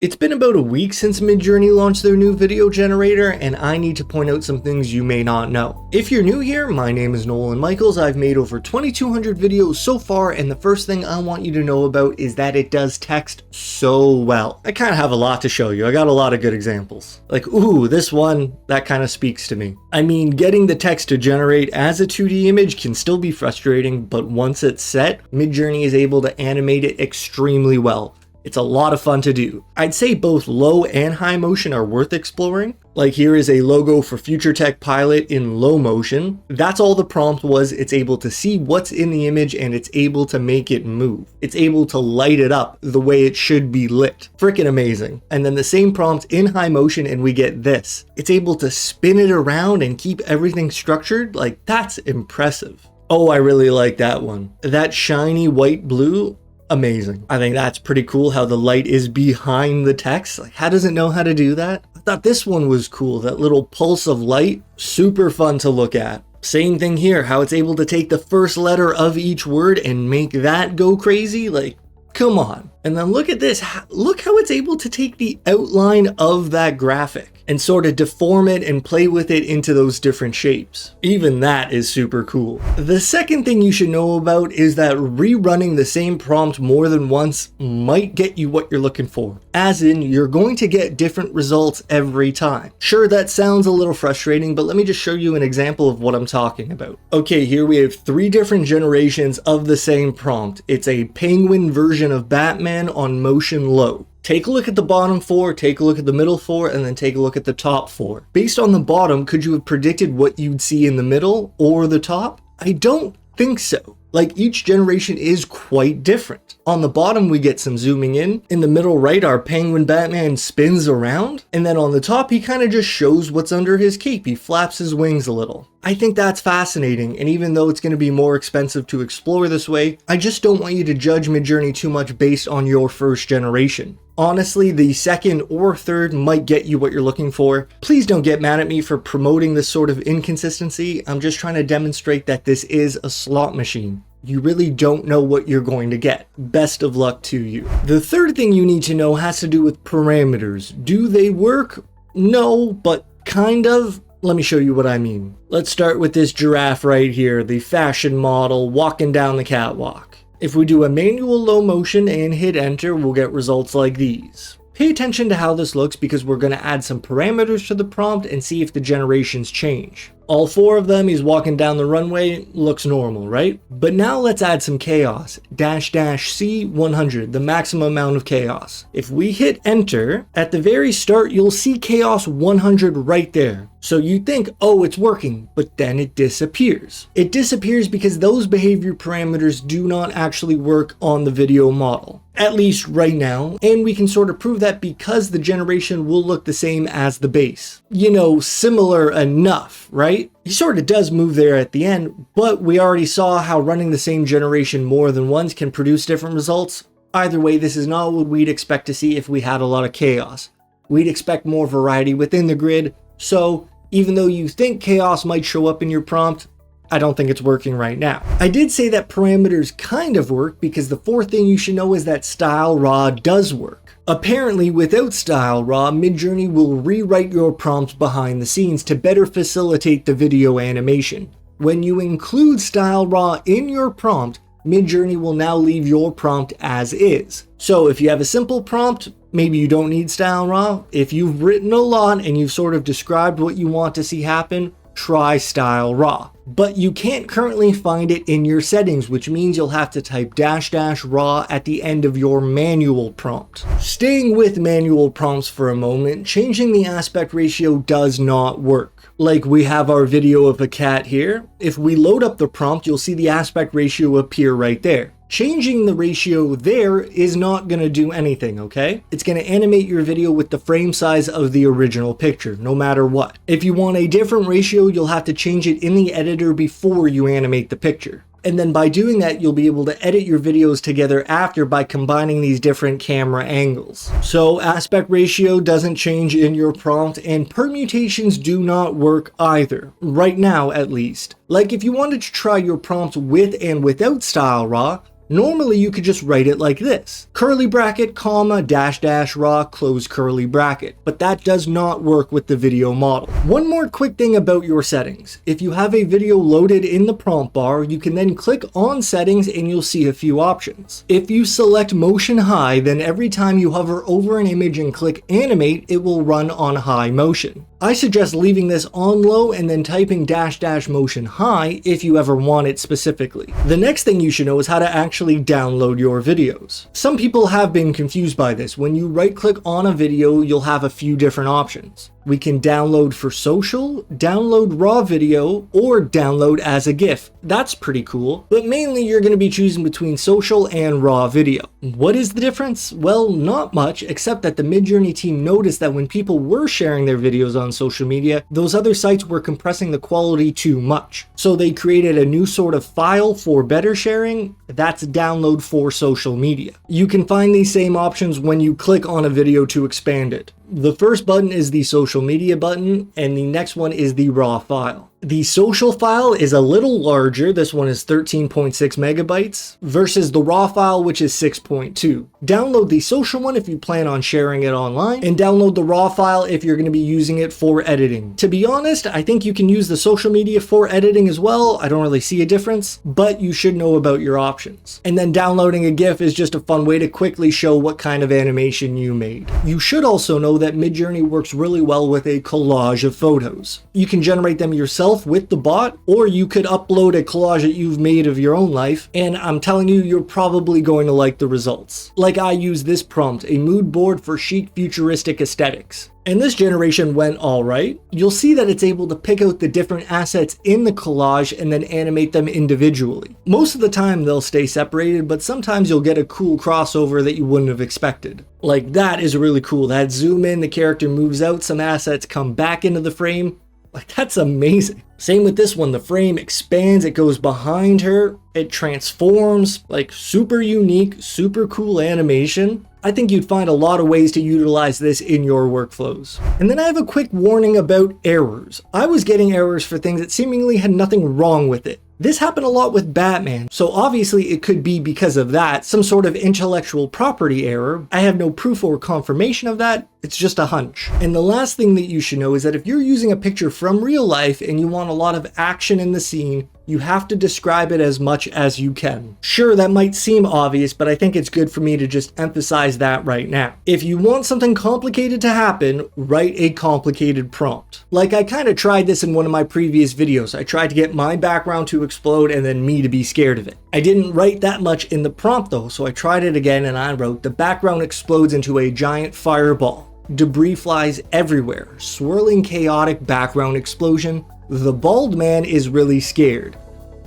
It's been about a week since Midjourney launched their new video generator, and I need to point out some things you may not know. If you're new here, my name is Nolan Michaels. I've made over 2,200 videos so far, and the first thing I want you to know about is that it does text so well. I kind of have a lot to show you. I got a lot of good examples. Like, ooh, this one, that kind of speaks to me. I mean, getting the text to generate as a 2D image can still be frustrating, but once it's set, Midjourney is able to animate it extremely well. It's a lot of fun to do. I'd say both low and high motion are worth exploring. Like here is a logo for Future Tech Pilot in low motion. That's all the prompt was. It's able to see what's in the image and it's able to make it move. It's able to light it up the way it should be lit. Freaking amazing. And then the same prompt in high motion and we get this. It's able to spin it around and keep everything structured. Like, that's impressive. Oh, I really like that one. That shiny white blue. Amazing. I think that's pretty cool how the light is behind the text. Like, how does it know how to do that? I thought this one was cool. That little pulse of light, super fun to look at. Same thing here, how it's able to take the first letter of each word and make that go crazy. Like, come on. And then look at this. Look how it's able to take the outline of that graphic and sort of deform it and play with it into those different shapes. Even that is super cool. The second thing you should know about is that rerunning the same prompt more than once might get you what you're looking for. As in, you're going to get different results every time. Sure, that sounds a little frustrating, but let me just show you an example of what I'm talking about. Okay, here we have 3 different generations of the same prompt. It's a penguin version of Batman on motion low. Take a look at the bottom 4, take a look at the middle 4, and then take a look at the top 4. Based on the bottom, could you have predicted what you'd see in the middle or the top? I don't think so. Like, each generation is quite different. On the bottom, we get some zooming in. In the middle right, our penguin Batman spins around. And then on the top, he kind of just shows what's under his cape. He flaps his wings a little. I think that's fascinating. And even though it's going to be more expensive to explore this way, I just don't want you to judge Midjourney too much based on your first generation. Honestly, the second or third might get you what you're looking for. Please don't get mad at me for promoting this sort of inconsistency. I'm just trying to demonstrate that this is a slot machine. You really don't know what you're going to get. Best of luck to you. The third thing you need to know has to do with parameters. Do they work? No, but kind of. Let me show you what I mean. Let's start with this giraffe right here, the fashion model walking down the catwalk. If we do a manual low motion and hit enter, we'll get results like these. Pay attention to how this looks because we're going to add some parameters to the prompt and see if the generations change. All 4 of them, he's walking down the runway, looks normal, right? But now let's add some chaos. --C 100, the maximum amount of chaos. If we hit enter, at the very start, you'll see chaos 100 right there. So you think, oh, it's working, but then it disappears. It disappears because those behavior parameters do not actually work on the video model. At least right now, and we can sort of prove that because the generation will look the same as the base. You know, similar enough, right? He sort of does move there at the end, but we already saw how running the same generation more than once can produce different results. Either way, this is not what we'd expect to see if we had a lot of chaos. We'd expect more variety within the grid, so even though you think chaos might show up in your prompt, I don't think it's working right now. I did say that parameters kind of work because the fourth thing you should know is that Style Raw does work. Apparently, without Style Raw, Midjourney will rewrite your prompt behind the scenes to better facilitate the video animation. When you include Style Raw in your prompt, Midjourney will now leave your prompt as is. So if you have a simple prompt, maybe you don't need Style Raw. If you've written a lot and you've sort of described what you want to see happen, try Style Raw. But you can't currently find it in your settings, which means you'll have to type --raw at the end of your manual prompt. Staying with manual prompts for a moment, changing the aspect ratio does not work. Like we have our video of a cat here. If we load up the prompt, you'll see the aspect ratio appear right there. Changing the ratio there is not going to do anything, okay? It's going to animate your video with the frame size of the original picture, no matter what. If you want a different ratio, you'll have to change it in the editor before you animate the picture. And then by doing that, you'll be able to edit your videos together after by combining these different camera angles. So aspect ratio doesn't change in your prompt, and permutations do not work either, right now at least. Like if you wanted to try your prompt with and without Style Raw, Normally you could just write it like this: curly bracket, comma, dash dash raw, close curly bracket. But that does not work with the video model. One more quick thing about your settings. If you have a video loaded in the prompt bar, you can then click on settings and you'll see a few options. If you select motion high, then every time you hover over an image and click animate, it will run on high motion. I suggest leaving this on low and then typing dash dash motion high if you ever want it specifically. The next thing you should know is how to actually download your videos. Some people have been confused by this. When you right click on a video, you'll have a few different options. We can download for social, download raw video, or download as a GIF. That's pretty cool, but mainly you're going to be choosing between social and raw video. What is the difference? Well, not much, except that the Midjourney team noticed that when people were sharing their videos on social media, those other sites were compressing the quality too much. So they created a new sort of file for better sharing. That's download for social media. You can find these same options when you click on a video to expand it. The first button is the social media button, and the next one is the raw file. The social file is a little larger. This one is 13.6 megabytes versus the raw file, which is 6.2. Download the social one if you plan on sharing it online, and download the raw file if you're going to be using it for editing. To be honest, I think you can use the social media for editing as well. I don't really see a difference, but you should know about your options. And then downloading a GIF is just a fun way to quickly show what kind of animation you made. You should also know that Midjourney works really well with a collage of photos. You can generate them yourself with the bot, or you could upload a collage that you've made of your own life, and I'm telling you, you're probably going to like the results. Like I use this prompt, a mood board for chic futuristic aesthetics. And this generation went all right. You'll see that it's able to pick out the different assets in the collage and then animate them individually. Most of the time they'll stay separated, but sometimes you'll get a cool crossover that you wouldn't have expected. Like that is really cool. That zoom in, the character moves out, some assets come back into the frame. Like that's amazing. Same with this one, the frame expands, it goes behind her, it transforms, like super unique, super cool animation. I think you'd find a lot of ways to utilize this in your workflows. And then I have a quick warning about errors. I was getting errors for things that seemingly had nothing wrong with it. This happened a lot with Batman, so obviously it could be because of that, some sort of intellectual property error. I have no proof or confirmation of that, it's just a hunch. And the last thing that you should know is that if you're using a picture from real life and you want a lot of action in the scene, you have to describe it as much as you can. Sure, that might seem obvious, but I think it's good for me to just emphasize that right now. If you want something complicated to happen, write a complicated prompt. Like I kind of tried this in one of my previous videos. I tried to get my background to explode and then me to be scared of it. I didn't write that much in the prompt though, so I tried it again and I wrote, the background explodes into a giant fireball. Debris flies everywhere. Swirling chaotic background explosion. The bald man is really scared.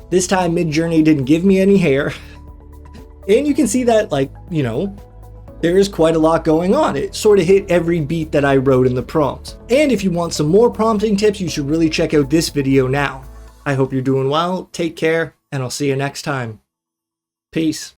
This time Midjourney didn't give me any hair. And you can see that, like, you know, there is quite a lot going on. It sort of hit every beat that I wrote in the prompt. And if you want some more prompting tips, you should really check out this video now. I hope you're doing well, take care, and I'll see you next time. Peace.